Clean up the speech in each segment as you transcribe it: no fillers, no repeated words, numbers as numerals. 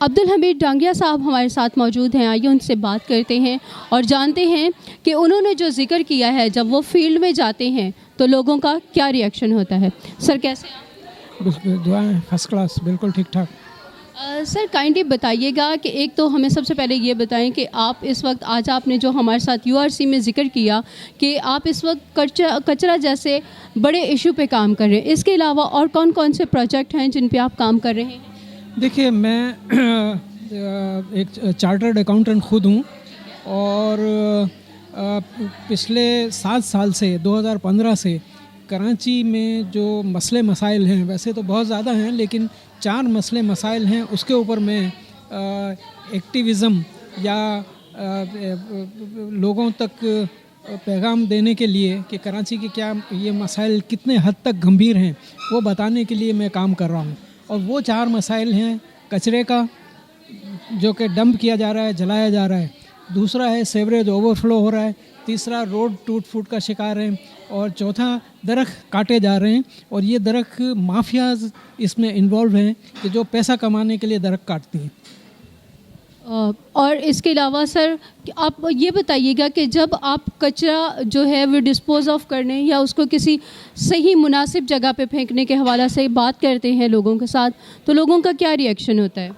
عبدالحمید ڈانگیا صاحب ہمارے ساتھ موجود ہیں. آئیے ان سے بات کرتے ہیں اور جانتے ہیں کہ انہوں نے جو ذکر کیا ہے جب وہ فیلڈ میں جاتے ہیں تو لوگوں کا کیا ریئیکشن ہوتا ہے. سر کیسے ہیں آپ؟ بالکل دعائیں فرسٹ کلاس، بالکل ٹھیک ٹھاک. سر کائنڈلی بتائیے گا کہ ایک تو ہمیں سب سے پہلے یہ بتائیں کہ آپ اس وقت آج آپ نے جو ہمارے ساتھ URC میں ذکر کیا کہ آپ اس وقت کچرا جیسے بڑے ایشو پہ کام کر رہے ہیں، اس کے علاوہ اور کون کون سے پروجیکٹ ہیں جن پہ آپ کام کر رہے ہیں؟ دیکھیے میں ایک چارٹرڈ اکاؤنٹنٹ خود ہوں، اور پچھلے 7 سال سے 2015 سے کراچی میں جو مسئلے مسائل ہیں، ویسے تو بہت زیادہ ہیں لیکن 4 مسئلے مسائل ہیں، اس کے اوپر میں ایکٹیویزم یا لوگوں تک پیغام دینے کے لیے کہ کراچی کے کیا یہ مسائل کتنے حد تک گمبھیر ہیں وہ بتانے کے لیے میں کام کر رہا ہوں. اور وہ 4 مسائل ہیں کچرے کا جو کہ ڈمپ کیا جا رہا ہے، جلایا جا رہا ہے. دوسرا ہے سیوریج اوور فلو ہو رہا ہے. تیسرا روڈ ٹوٹ پھوٹ کا شکار ہیں. اور چوتھا درخت کاٹے جا رہے ہیں، اور یہ درخت مافیاز اس میں انوالو ہیں کہ جو پیسہ کمانے کے لیے درخت کاٹتی ہیں. اور اس کے علاوہ سر آپ یہ بتائیے گا کہ جب آپ کچرا جو ہے وہ ڈسپوز آف کرنے یا اس کو کسی صحیح مناسب جگہ پہ پھینکنے کے حوالے سے بات کرتے ہیں لوگوں کے ساتھ تو لوگوں کا کیا ریئیکشن ہوتا ہے؟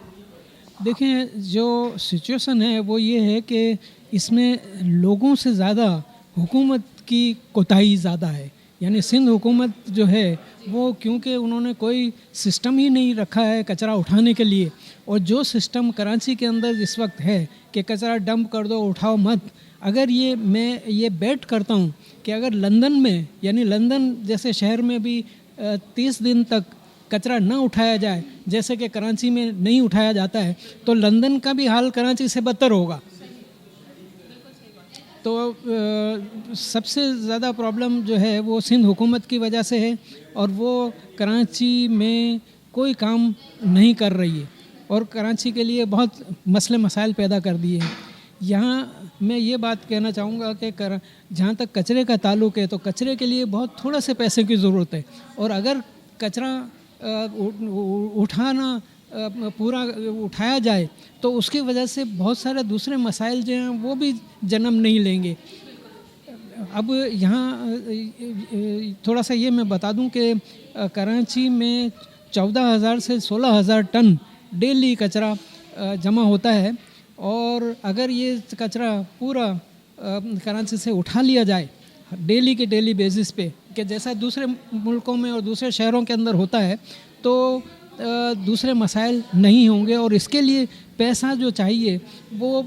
دیکھیں جو سچویشن ہے وہ یہ ہے کہ اس میں لوگوں سے زیادہ حکومت کی کوتاہی زیادہ ہے. یعنی سندھ حکومت جو ہے وہ کیونکہ انہوں نے کوئی سسٹم ہی نہیں رکھا ہے کچرا اٹھانے کے لیے، اور جو سسٹم کراچی کے اندر اس وقت ہے کہ کچرا ڈمپ کر دو، اٹھاؤ مت. اگر میں یہ بیٹ کرتا ہوں کہ اگر لندن میں، یعنی لندن جیسے شہر میں بھی 30 دن تک کچرا نہ اٹھایا جائے جیسے کہ کراچی میں نہیں اٹھایا جاتا ہے، تو لندن کا بھی حال کراچی سے بدتر ہوگا. تو سب سے زیادہ پرابلم جو ہے وہ سندھ حکومت کی وجہ سے ہے، اور وہ کراچی میں کوئی کام نہیں کر رہی ہے اور کراچی کے لیے بہت مسئلے مسائل پیدا کر دیے ہیں. یہاں میں یہ بات کہنا چاہوں گا کہ جہاں تک کچرے کا تعلق ہے تو کچرے کے لیے بہت تھوڑا سے پیسے کی ضرورت ہے، اور اگر کچرا اٹھانا پورا اٹھایا جائے تو اس کی وجہ سے بہت سارے دوسرے مسائل جو ہیں وہ بھی جنم نہیں لیں گے. اب یہاں تھوڑا سا یہ میں بتا دوں کہ کراچی میں 14,000 سے 16,000 ٹن ڈیلی کچرا جمع ہوتا ہے، اور اگر یہ کچرا پورا کراچی سے اٹھا لیا جائے ڈیلی کے ڈیلی بیسس پہ کہ جیسا دوسرے ملکوں میں اور دوسرے شہروں کے اندر ہوتا ہے تو دوسرے مسائل نہیں ہوں گے. اور اس کے لیے پیسہ جو چاہیے وہ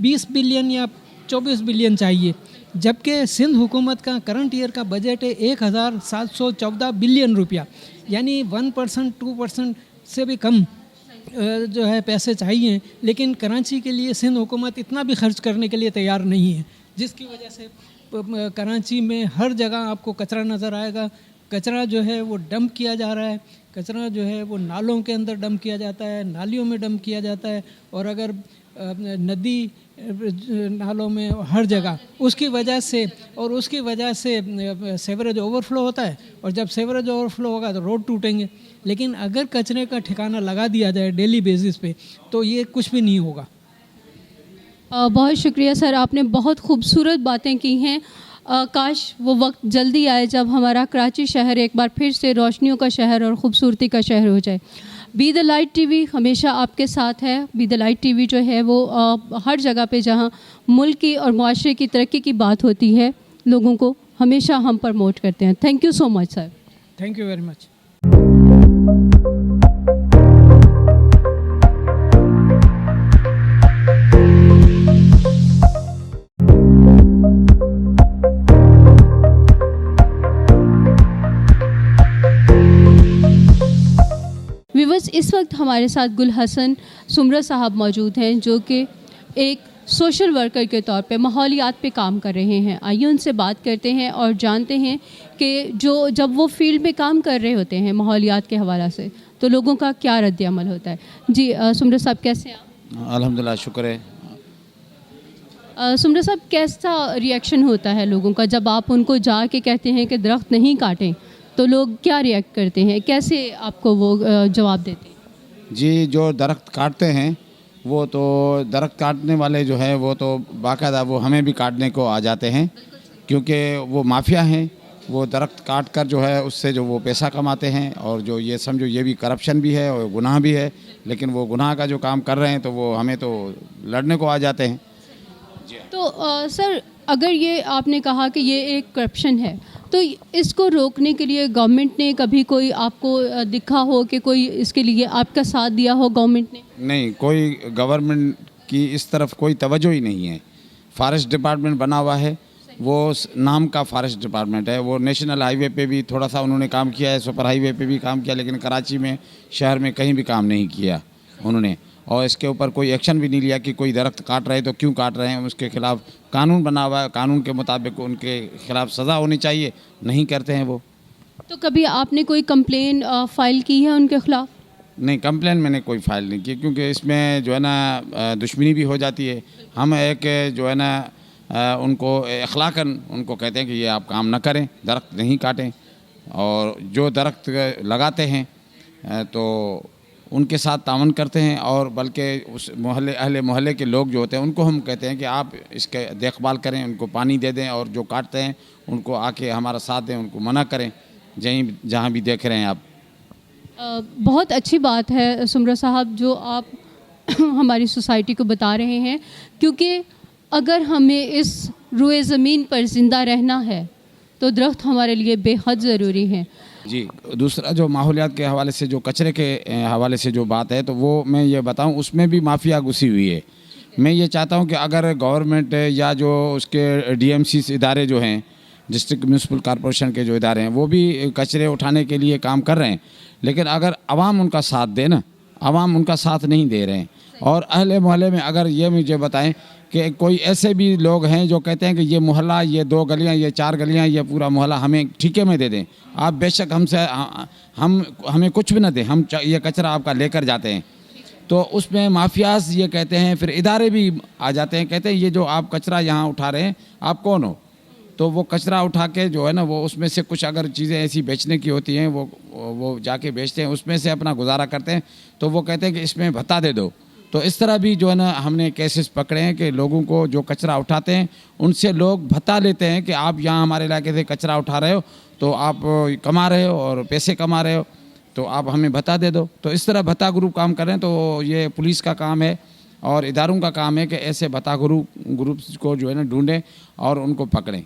20 بلین یا 24 بلین چاہیے، جبکہ سندھ حکومت کا کرنٹ ایئر کا بجٹ ہے 1,714 بلین روپیہ، یعنی 1% 2% سے بھی کم جو ہے پیسے چاہیے. لیکن کراچی کے لیے سندھ حکومت اتنا بھی خرچ کرنے کے لیے تیار نہیں ہے، جس کی وجہ سے کراچی میں ہر جگہ آپ کو کچرا نظر آئے گا. کچرا جو ہے وہ ڈمپ کیا جا رہا ہے، کچرا جو ہے وہ نالوں کے اندر ڈمپ کیا جاتا ہے، نالیوں میں ڈمپ کیا جاتا ہے، اور اگر ندی نالوں میں ہر جگہ اس کی وجہ سے سیوریج اوور فلو ہوتا ہے، اور جب سیوریج اوور فلو ہوگا تو روڈ ٹوٹیں گے. لیکن اگر کچرے کا ٹھکانہ لگا دیا جائے ڈیلی بیسس پہ تو یہ کچھ بھی نہیں ہوگا. بہت شکریہ سر، آپ نے بہت خوبصورت باتیں کی ہیں. کاش وہ وقت جلدی آئے جب ہمارا کراچی شہر ایک بار پھر سے روشنیوں کا شہر اور خوبصورتی کا شہر ہو جائے. Be the light T V ہمیشہ آپ کے ساتھ ہے. Be the light T V جو ہے وہ ہر جگہ پہ جہاں ملک کی اور معاشرے کی ترقی کی بات ہوتی ہے لوگوں کو ہمیشہ ہم پروموٹ کرتے ہیں. Thank you so much sir. Thank you very much. Viewers اس وقت ہمارے ساتھ گل حسن سمرہ صاحب موجود ہیں جو کہ ایک سوشل ورکر کے طور پہ ماحولیات پہ کام کر رہے ہیں. آئیے ان سے بات کرتے ہیں اور جانتے ہیں کہ جب وہ فیلڈ میں کام کر رہے ہوتے ہیں ماحولیات کے حوالے سے تو لوگوں کا کیا رد عمل ہوتا ہے. جی سمرہ صاحب کیسے ہیں آپ؟ الحمدللہ شکر ہے. سمرہ صاحب کیسا ریئیکشن ہوتا ہے لوگوں کا جب آپ ان کو جا کے کہتے ہیں کہ درخت نہیں کاٹیں تو لوگ کیا ریئیکٹ کرتے ہیں، کیسے آپ کو وہ جواب دیتے ہیں؟ جی جو درخت کاٹتے ہیں وہ تو درخت کاٹنے والے جو ہے وہ تو باقاعدہ وہ ہمیں بھی کاٹنے کو آ جاتے ہیں، کیونکہ وہ مافیا ہیں، وہ درخت کاٹ کر جو ہے اس سے جو وہ پیسہ کماتے ہیں، اور جو یہ سمجھو یہ بھی کرپشن بھی ہے اور گناہ بھی ہے، لیکن وہ گناہ کا جو کام کر رہے ہیں تو وہ ہمیں تو لڑنے کو آ جاتے ہیں۔ تو سر اگر یہ آپ نے کہا کہ یہ ایک کرپشن ہے تو اس کو روکنے کے لیے گورنمنٹ نے کبھی کوئی آپ کو دکھا ہو کہ کوئی اس کے لیے آپ کا ساتھ دیا ہو گورنمنٹ نے؟ نہیں، کوئی گورنمنٹ کی اس طرف کوئی توجہ ہی نہیں ہے۔ فارسٹ ڈپارٹمنٹ بنا ہوا ہے، وہ نام کا فارسٹ ڈپارٹمنٹ ہے، وہ نیشنل ہائی وے پہ بھی تھوڑا سا انہوں نے کام کیا ہے، سپر ہائی وے پہ بھی کام کیا، لیکن کراچی میں شہر میں کہیں بھی کام نہیں کیا انہوں نے، اور اس کے اوپر کوئی ایکشن بھی نہیں لیا کہ کوئی درخت کاٹ رہے تو کیوں کاٹ رہے ہیں، اس کے خلاف قانون بنا ہوا ہے، قانون کے مطابق ان کے خلاف سزا ہونی چاہیے، نہیں کرتے ہیں وہ۔ تو کبھی آپ نے کوئی کمپلین فائل کی ہے ان کے خلاف؟ نہیں، کمپلین میں نے کوئی فائل نہیں کی، کیونکہ اس میں جو ہے نا دشمنی بھی ہو جاتی ہے۔ ہم ایک جو ہے نا ان کو اخلاقاً ان کو کہتے ہیں کہ یہ آپ کام نہ کریں، درخت نہیں کاٹیں، اور جو درخت لگاتے ہیں تو ان کے ساتھ تعاون کرتے ہیں، اور بلکہ اس محلے اہل محلے کے لوگ جو ہوتے ہیں ان کو ہم کہتے ہیں کہ آپ اس کے دیکھ بھال کریں، ان کو پانی دے دیں، اور جو کاٹتے ہیں ان کو آ کے ہمارا ساتھ دیں، ان کو منع کریں جہاں بھی دیکھ رہے ہیں آپ۔ بہت اچھی بات ہے سمرہ صاحب جو آپ ہماری سوسائٹی کو بتا رہے ہیں، کیونکہ اگر ہمیں اس روئے زمین پر زندہ رہنا ہے تو درخت ہمارے لیے بے حد ضروری ہیں۔ جی، دوسرا جو ماحولیات کے حوالے سے جو کچرے کے حوالے سے جو بات ہے تو وہ میں یہ بتاؤں، اس میں بھی مافیا گھسی ہوئی ہے۔ میں یہ چاہتا ہوں کہ اگر گورنمنٹ یا جو اس کے ڈی ایم سی ادارے جو ہیں، ڈسٹرکٹ میونسپل کارپوریشن کے جو ادارے ہیں، وہ بھی کچرے اٹھانے کے لیے کام کر رہے ہیں، لیکن اگر عوام ان کا ساتھ دے نا، عوام ان کا ساتھ نہیں دے رہے ہیں۔ اور اہل محلے میں اگر یہ مجھے بتائیں کہ کوئی ایسے بھی لوگ ہیں جو کہتے ہیں کہ یہ محلہ، یہ 2 گلیاں، یہ 4 گلیاں، یہ پورا محلہ ہمیں ٹھیکے میں دے دیں، آپ بے شک ہمیں کچھ بھی نہ دیں، ہم یہ کچرا آپ کا لے کر جاتے ہیں، تو اس میں مافیاز یہ کہتے ہیں، پھر ادارے بھی آ جاتے ہیں، کہتے ہیں یہ جو آپ کچرا یہاں اٹھا رہے ہیں آپ کون ہو؟ تو وہ کچرا اٹھا کے جو ہے نا وہ اس میں سے کچھ اگر چیزیں ایسی بیچنے کی ہوتی ہیں وہ جا کے بیچتے ہیں، اس میں سے اپنا گزارا کرتے ہیں، تو وہ کہتے ہیں کہ اس میں بھتا دے دو۔ تو اس طرح بھی جو ہے نا ہم نے کیسز پکڑے ہیں کہ لوگوں کو جو کچرا اٹھاتے ہیں ان سے لوگ بھتا لیتے ہیں کہ آپ یہاں ہمارے علاقے سے کچرا اٹھا رہے ہو تو آپ کما رہے ہو اور پیسے کما رہے ہو، تو آپ ہمیں بھتا دے دو۔ تو اس طرح بھتا گروپ کام کریں، تو یہ پولیس کا کام ہے اور اداروں کا کام ہے کہ ایسے بھتا گروپس کو جو ہے نا ڈھونڈیں اور ان کو پکڑیں۔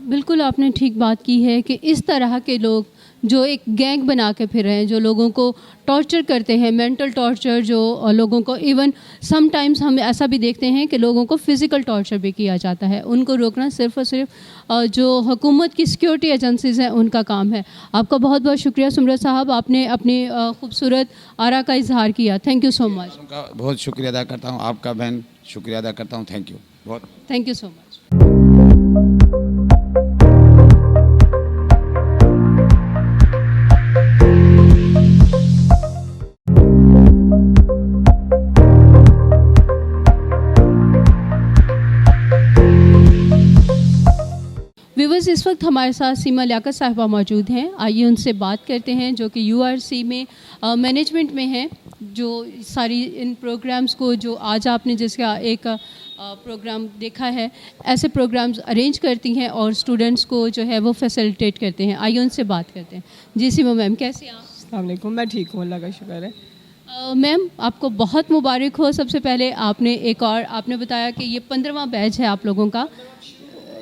بالکل آپ نے ٹھیک بات کی ہے کہ اس طرح کے لوگ جو ایک گینگ بنا کے پھر رہے ہیں، جو لوگوں کو ٹارچر کرتے ہیں، مینٹل ٹارچر، جو لوگوں کو ایون سم ٹائمز ہم ایسا بھی دیکھتے ہیں کہ لوگوں کو فزیکل ٹارچر بھی کیا جاتا ہے، ان کو روکنا صرف اور صرف جو حکومت کی سیکیورٹی ایجنسیز ہیں ان کا کام ہے۔ آپ کا بہت بہت شکریہ سمرہ صاحب، آپ نے اپنی خوبصورت آرا کا اظہار کیا، تھینک یو سو مچ۔ کا بہت شکریہ ادا کرتا ہوں، آپ کا بہن شکریہ ادا کرتا ہوں، تھینک یو بہت، thank you so much. Viewers, اس وقت ہمارے ساتھ سیما لیاقت صاحبہ موجود ہیں، آئیے ان سے بات کرتے ہیں، جو کہ URC میں مینجمنٹ میں ہیں، جو ساری ان پروگرامز کو جو آج آپ نے جس کا ایک پروگرام دیکھا ہے، ایسے پروگرامز ارینج کرتی ہیں اور اسٹوڈنٹس کو جو ہے وہ فیسیلیٹیٹ کرتے ہیں۔ آئیے ان سے بات کرتے ہیں۔ جی سیما میم، کیسے ہیں آپ؟ السلام علیکم، میں ٹھیک ہوں، اللہ کا شکر ہے۔ میم آپ کو بہت مبارک ہو۔ سب سے پہلے آپ نے آپ نے بتایا کہ یہ 15واں بیچ ہے آپ لوگوں کا،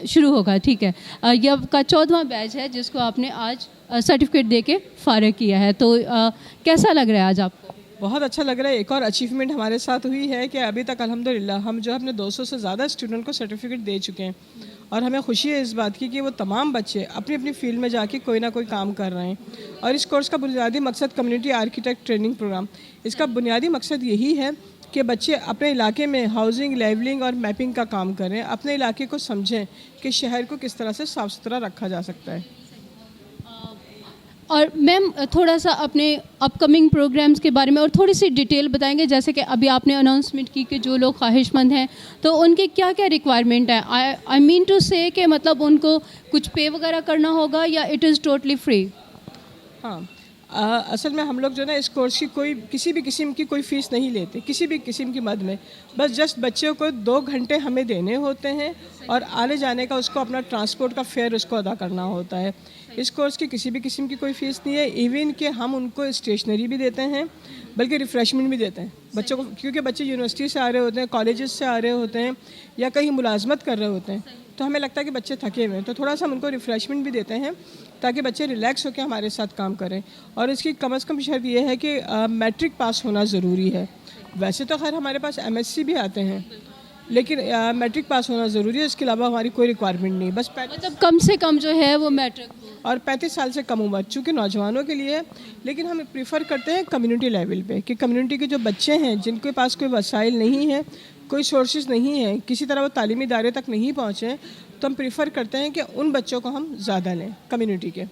شروع ہوگا، ٹھیک ہے، یہ آپ کا 14واں بیچ ہے جس کو آپ نے آج سرٹیفکیٹ دے کے فارغ کیا ہے، تو کیسا لگ رہا ہے آج آپ کو؟ بہت اچھا لگ رہا ہے۔ ایک اور اچیومنٹ ہمارے ساتھ ہوئی ہے کہ ابھی تک الحمدللہ ہم جو اپنے 200 سے زیادہ اسٹوڈنٹ کو سرٹیفکیٹ دے چکے ہیں، اور ہمیں خوشی ہے اس بات کی کہ وہ تمام بچے اپنی اپنی فیلڈ میں جا کے کوئی نہ کوئی کام کر رہے ہیں۔ اور اس کورس کا بنیادی مقصد کمیونٹی آرکیٹیکٹ ٹریننگ پروگرام، اس کا بنیادی مقصد یہی ہے کہ بچے اپنے علاقے میں ہاؤسنگ، لیولنگ اور میپنگ کا کام کریں، اپنے علاقے کو سمجھیں کہ شہر کو کس طرح سے صاف ستھرا رکھا جا سکتا ہے۔ اور میم تھوڑا سا اپنے اپ کمنگ پروگرامز کے بارے میں اور تھوڑی سی ڈیٹیل بتائیں گے، جیسے کہ ابھی آپ نے اناؤنسمنٹ کی کہ جو لوگ خواہش مند ہیں تو ان کے کیا کیا ریکوائرمنٹ ہیں؟ آئی مین ٹو سے کہ مطلب ان کو کچھ پے وغیرہ کرنا ہوگا یا اٹ از ٹوٹلی فری؟ ہاں، اصل میں ہم لوگ جو ہے نا اس کورس کی کوئی کسی بھی قسم کی کوئی فیس نہیں لیتے کسی بھی قسم کی مد میں, بس جسٹ بچے کو 2 گھنٹے ہمیں دینے ہوتے ہیں اور آنے جانے کا اس کو اپنا ٹرانسپورٹ کا فیئر اس کو ادا کرنا ہوتا ہے. اس کورس کی کسی بھی قسم کی کوئی فیس نہیں ہے. ایون کہ ہم ان کو اسٹیشنری بھی دیتے ہیں بلکہ ریفریشمنٹ بھی دیتے ہیں بچوں کو, کیونکہ بچے یونیورسٹی سے آ رہے ہوتے ہیں, کالجز سے آ رہے ہوتے ہیں یا کہیں ملازمت کر رہے ہوتے ہیں, تو ہمیں لگتا ہے کہ بچے تھکے ہوئے ہیں تو تھوڑا سا ہم ان کو ریفریشمنٹ بھی دیتے ہیں تاکہ بچے ریلیکس ہو کے ہمارے ساتھ کام کریں. اور اس کی کم از کم شرط یہ ہے کہ میٹرک پاس ہونا ضروری ہے. ویسے تو خیر ہمارے پاس MSc بھی آتے ہیں لیکن میٹرک پاس ہونا ضروری ہے, اس کے علاوہ ہماری کوئی ریکوائرمنٹ نہیں. بس مطلب کم سے کم جو ہے وہ میٹرک اور 35 سال سے کم عمر, چونکہ نوجوانوں کے لیے. لیکن ہم پریفر کرتے ہیں کمیونٹی لیول پہ کہ کمیونٹی کے جو بچے ہیں جن کے پاس کوئی وسائل نہیں ہیں, کوئی سورسز نہیں ہیں, کسی طرح وہ تعلیمی ادارے تک نہیں پہنچے, تو ہم پریفر کرتے ہیں کہ ان بچوں کو ہم زیادہ لیں کمیونٹی کے.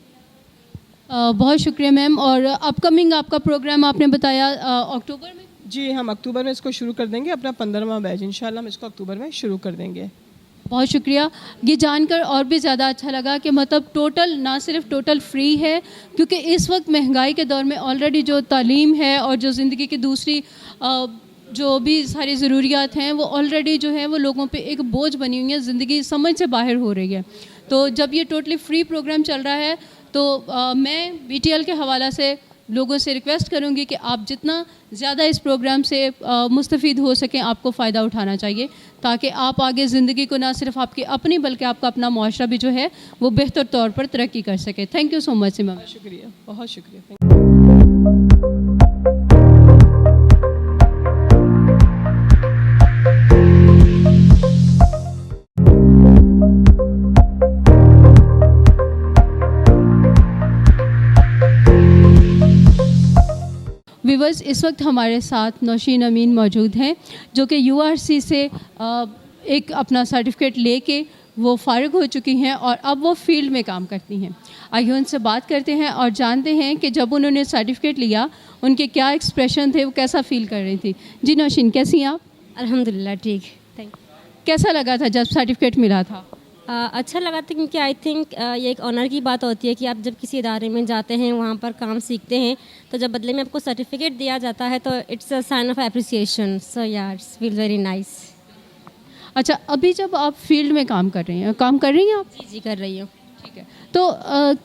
بہت شکریہ میم. اور اپ کمنگ آپ کا پروگرام آپ نے بتایا اکتوبر میں؟ جی ہم اکتوبر میں اس کو شروع کر دیں گے, اپنا 15واں بیچ انشاءاللہ ہم اس کو اکتوبر میں شروع کر دیں گے. بہت شکریہ. یہ جان کر اور بھی زیادہ اچھا لگا کہ مطلب ٹوٹل نہ صرف ٹوٹل فری ہے, کیونکہ اس وقت مہنگائی کے دور میں آلریڈی جو تعلیم ہے اور جو زندگی کی دوسری جو بھی ساری ضروریات ہیں وہ آلریڈی جو ہے وہ لوگوں پہ ایک بوجھ بنی ہوئی ہیں, زندگی سمجھ سے باہر ہو رہی ہے. تو جب یہ ٹوٹلی فری پروگرام چل رہا ہے تو میں BTL کے حوالہ سے لوگوں سے ریکویسٹ کروں گی کہ آپ جتنا زیادہ اس پروگرام سے مستفید ہو سکیں آپ کو فائدہ اٹھانا چاہیے, تاکہ آپ آگے زندگی کو نہ صرف آپ کی اپنی بلکہ آپ کا اپنا معاشرہ بھی جو ہے وہ بہتر طور پر ترقی کر سکے. تھینک یو سو مچ میم. شکریہ, بہت شکریہ. ویورز, اس وقت ہمارے ساتھ نوشین امین موجود ہیں جو کہ URC سے ایک اپنا سرٹیفکیٹ لے کے وہ فارغ ہو چکی ہیں اور اب وہ فیلڈ میں کام کرتی ہیں. آئیے ان سے بات کرتے ہیں اور جانتے ہیں کہ جب انہوں نے سرٹیفکیٹ لیا ان کے کیا ایکسپریشن تھے, وہ کیسا فیل کر رہی تھی. جی نوشین, کیسی ہیں آپ؟ الحمدللہ ٹھیک. تھینک کیسا لگا تھا جب سرٹیفکیٹ ملا تھا؟ اچھا لگا تھا کیونکہ آئی تھنک یہ ایک آنر کی بات ہوتی ہے کہ آپ جب کسی ادارے میں جاتے ہیں وہاں پر کام سیکھتے ہیں تو جب بدلے میں آپ کو سرٹیفکیٹ دیا جاتا ہے تو it's a sign of appreciation. So یا اٹس فیل ویری نائس. اچھا, ابھی جب آپ فیلڈ میں کام کر رہی ہیں آپ؟ جی کر رہی ہوں. ٹھیک ہے, تو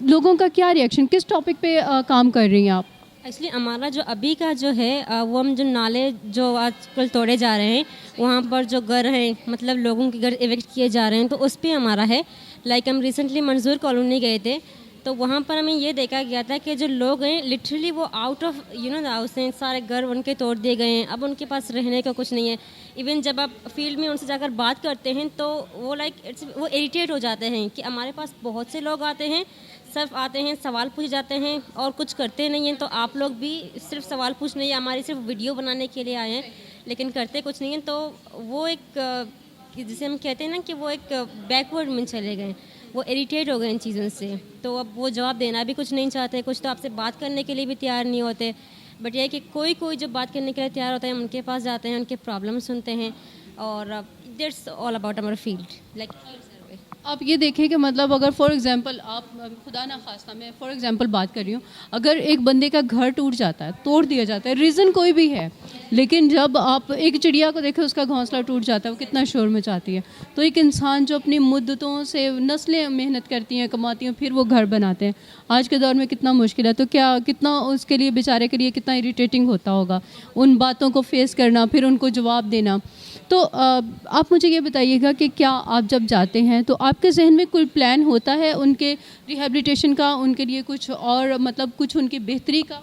لوگوں کا کیا ریئیکشن, کس ٹاپک پہ کام کر رہی ہیں آپ؟ ایکچولی ہمارا جو ابھی کا جو ہے وہ ہم جو نالے جو آج کل توڑے جا رہے ہیں وہاں پر جو گھر ہیں مطلب لوگوں کے گھر ایویکٹ کیے جا رہے ہیں تو اس پہ ہمارا ہے. لائک ہم ریسنٹلی منظور کالونی گئے تھے تو وہاں پر ہمیں یہ دیکھا گیا تھا کہ جو لوگ ہیں لٹرلی وہ آؤٹ آف ہاؤس ہیں, سارے گھر ان کے توڑ دیے گئے ہیں, اب ان کے پاس رہنے کا کچھ نہیں ہے. ایون جب آپ فیلڈ میں ان سے جا کر بات کرتے ہیں تو وہ وہ اریٹیٹ ہو جاتے ہیں کہ ہمارے پاس بہت سے لوگ آتے ہیں, صرف آتے ہیں, سوال پوچھ جاتے ہیں اور کچھ کرتے نہیں ہیں, تو آپ لوگ بھی صرف سوال پوچھنے یا ہماری صرف ویڈیو بنانے کے لیے آئے ہیں لیکن کرتے کچھ نہیں ہیں. تو وہ ایک جسے ہم کہتے ہیں نا کہ وہ ایک بیکورڈ میں چلے گئے, وہ اریٹیٹ ہو گئے ان چیزوں سے. تو اب وہ جواب دینا بھی کچھ نہیں چاہتے, کچھ تو آپ سے بات کرنے کے لیے بھی تیار نہیں ہوتے. بٹ یہ ہے کہ کوئی جو بات کرنے کے لیے تیار ہوتا ہے ہم ان کے پاس جاتے ہیں, ان کے پرابلم سنتے ہیں اور that's all about our field. Like آپ یہ دیکھیں کہ مطلب اگر فار ایگزامپل آپ خدا نہ خواستہ میں فار ایگزامپل بات کر رہی ہوں, اگر ایک بندے کا گھر ٹوٹ جاتا ہے, توڑ دیا جاتا ہے, ریزن کوئی بھی ہے, لیکن جب آپ ایک چڑیا کو دیکھیں اس کا گھونسلہ ٹوٹ جاتا ہے, وہ کتنا شور مچاتی ہے. تو ایک انسان جو اپنی مدتوں سے نسلیں محنت کرتی ہیں, کماتی ہیں, پھر وہ گھر بناتے ہیں, آج کے دور میں کتنا مشکل ہے. تو کیا کتنا اس کے لیے بیچارے کے لیے کتنا اریٹیٹنگ ہوتا ہوگا ان باتوں کو فیس کرنا, پھر ان کو جواب دینا. تو آپ مجھے یہ بتائیے گا کہ کیا آپ جب جاتے ہیں تو آپ کے ذہن میں کوئی پلان ہوتا ہے ان کے ریہیبلیٹیشن کا, ان کے لیے کچھ اور مطلب کچھ ان کی بہتری کا؟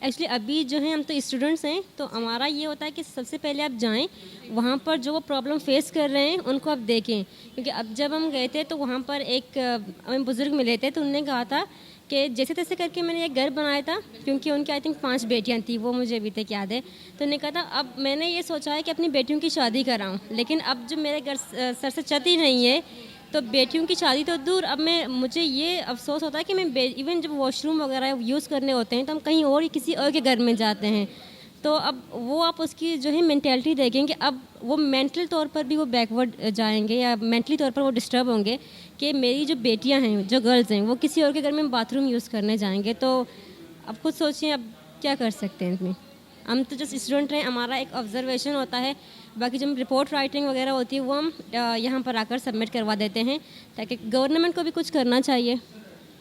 ایکچولی ابھی جو ہیں ہم تو اسٹوڈنٹس ہیں تو ہمارا یہ ہوتا ہے کہ سب سے پہلے آپ جائیں وہاں پر جو وہ پرابلم فیس کر رہے ہیں ان کو آپ دیکھیں. کیونکہ اب جب ہم گئے تھے تو وہاں پر ایک ہمیں بزرگ ملے تھے تو انہوں نے کہا تھا کہ جیسے تیسے کر کے میں نے ایک گھر بنایا تھا, کیونکہ ان کی آئی تھنک 5 بیٹیاں تھیں, وہ مجھے ابھی تک یاد ہے. تو انہوں نے کہا تھا اب میں نے یہ سوچا ہے کہ اپنی بیٹیوں کی شادی کراؤں, لیکن اب جو میرے گھر سر سے چھت ہی نہیں ہے تو بیٹیوں کی شادی تو دور, اب مجھے یہ افسوس ہوتا ہے کہ میں ایون جب واش روم وغیرہ یوز کرنے ہوتے ہیں تو ہم کہیں اور ہی کسی اور کے گھر میں جاتے ہیں. تو اب وہ آپ اس کی جو ہے مینٹیلٹی دیکھیں کہ اب وہ مینٹل طور پر بھی وہ بیکورڈ جائیں گے یا مینٹلی طور پر وہ ڈسٹرب ہوں گے کہ میری جو بیٹیاں ہیں جو گرلز ہیں وہ کسی اور کے گھر میں باتھ روم یوز کرنے جائیں گے. تو اب خود سوچیں اب کیا کر سکتے ہیں اس میں. ہم تو جس اسٹوڈنٹ ہیں, ہمارا ایک آبزرویشن ہوتا ہے, باقی جب رپورٹ رائٹنگ وغیرہ ہوتی ہے وہ ہم یہاں پر آ کر سبمٹ کروا دیتے ہیں, تاکہ گورنمنٹ کو بھی کچھ کرنا چاہیے.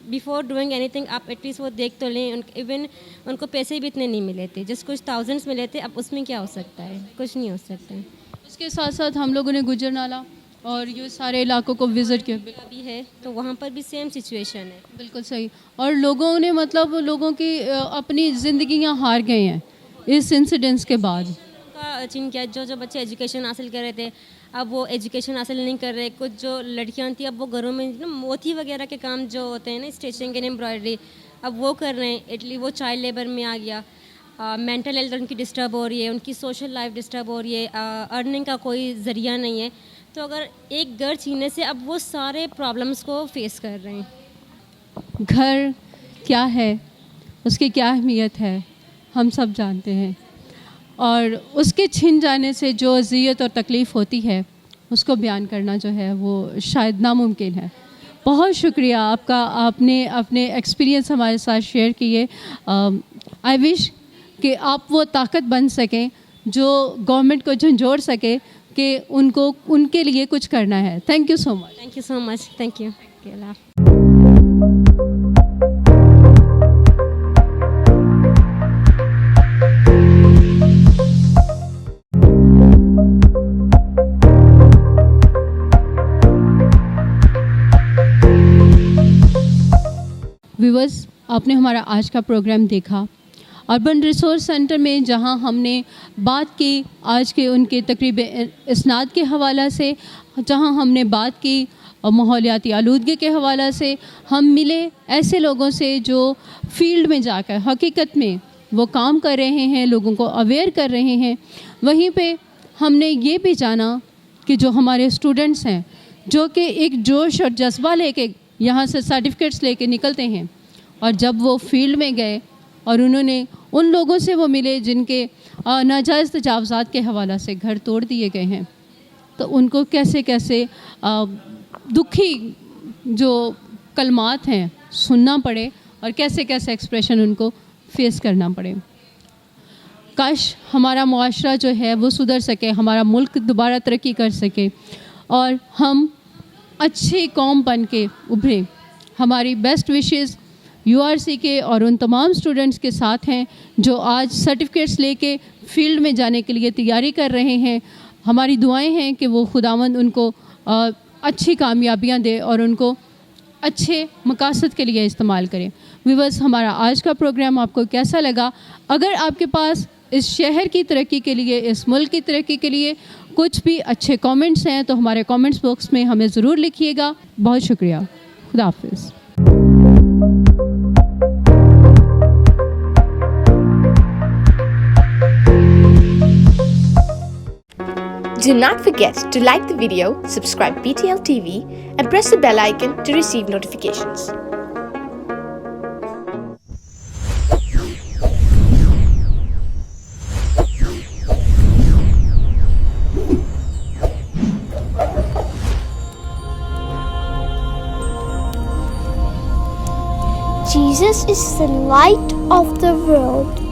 بیفور ڈوئنگ اینی تھنگ آپ ایٹ لیسٹ وہ دیکھ تو لیں. ایون ان کو پیسے بھی اتنے نہیں ملے تھے, جس کچھ تھاؤزنڈس ملے تھے, اب اس میں کیا ہو سکتا ہے, کچھ نہیں ہو سکتا ہے. اس کے ساتھ ساتھ ہم لوگوں نے گجر نالہ اور یہ سارے علاقوں کو وزٹ کیا بھی ہے, تو وہاں پر بھی سیم سچویشن ہے. بالکل صحیح. اور لوگوں نے مطلب لوگوں کی اپنی زندگیاں ہار گئے ہیں اس انسیڈنٹس کے بعد. کا چین کیا, جو بچے ایجوکیشن حاصل کر رہے تھے اب وہ ایجوکیشن حاصل نہیں کر رہے. کچھ جو لڑکیاں تھیں اب وہ گھروں میں موتی وغیرہ کے کام جو ہوتے ہیں نا, اسٹیچنگ اینڈ امبرائڈری, اب وہ کر رہے ہیں. اٹلی وہ چائلڈ لیبر میں آ گیا. مینٹل ہیلتھ ان کی ڈسٹرب ہو رہی ہے, ان کی سوشل لائف ڈسٹرب ہو رہی ہے, ارننگ کا کوئی ذریعہ نہیں ہے. تو اگر ایک گھر چھیننے سے اب وہ سارے پرابلمس کو فیس کر رہے ہیں. گھر کیا ہے, اس کی کیا اہمیت ہے, ہم سب جانتے ہیں. اور اس کے چھن جانے سے جو اذیت اور تکلیف ہوتی ہے اس کو بیان کرنا جو ہے وہ شاید ناممکن ہے. بہت شکریہ آپ کا, آپ نے اپنے ایکسپیرینس ہمارے ساتھ شیئر کیے. آئی وش کہ آپ وہ طاقت بن سکیں جو گورنمنٹ کو جھنجھوڑ سکے کہ ان کو ان کے لیے کچھ کرنا ہے. Thank you so much. Thank you so much. Thank you. اللہ حافظ. ویورز, آپ نے ہمارا آج کا پروگرام دیکھا. اربن ریسورس سینٹر میں جہاں ہم نے بات کی آج کے ان کے تقریب اسناد کے حوالہ سے, جہاں ہم نے بات کی ماحولیاتی آلودگی کے حوالہ سے, ہم ملے ایسے لوگوں سے جو فیلڈ میں جا کر حقیقت میں وہ کام کر رہے ہیں, لوگوں کو اویئر کر رہے ہیں. وہیں پہ ہم نے یہ بھی جانا کہ جو ہمارے اسٹوڈنٹس ہیں جو کہ ایک جوش اور جذبہ لے کے یہاں سے سرٹیفکیٹس لے کے نکلتے ہیں, اور جب وہ فیلڈ میں گئے اور انہوں نے ان لوگوں سے وہ ملے جن کے ناجائز تجاوزات کے حوالہ سے گھر توڑ دیے گئے ہیں, تو ان کو کیسے کیسے دکھی جو کلمات ہیں سننا پڑے اور کیسے کیسے ایکسپریشن ان کو فیس کرنا پڑے. کاش ہمارا معاشرہ جو ہے وہ سدھر سکے, ہمارا ملک دوبارہ ترقی کر سکے اور ہم اچھی قوم بن کے ابھریں. ہماری بیسٹ وشز URC کے اور ان تمام اسٹوڈنٹس کے ساتھ ہیں جو آج سرٹیفکیٹس لے کے فیلڈ میں جانے کے لیے تیاری کر رہے ہیں. ہماری دعائیں ہیں کہ وہ خداوند ان کو اچھی کامیابیاں دے اور ان کو اچھے مقاصد کے لیے استعمال کریں. ویورز, ہمارا آج کا پروگرام آپ کو کیسا لگا؟ اگر آپ کے پاس اس شہر کی ترقی کے لیے, اس ملک کی ترقی کے لیے کچھ بھی اچھے کامنٹس ہیں تو ہمارے کامنٹس باکس میں ہمیں ضرور لکھیے گا. بہت شکریہ. خدا حافظ. Do not forget to like the video, subscribe PTL TV, and press the bell icon to receive notifications. Jesus is the light of the world.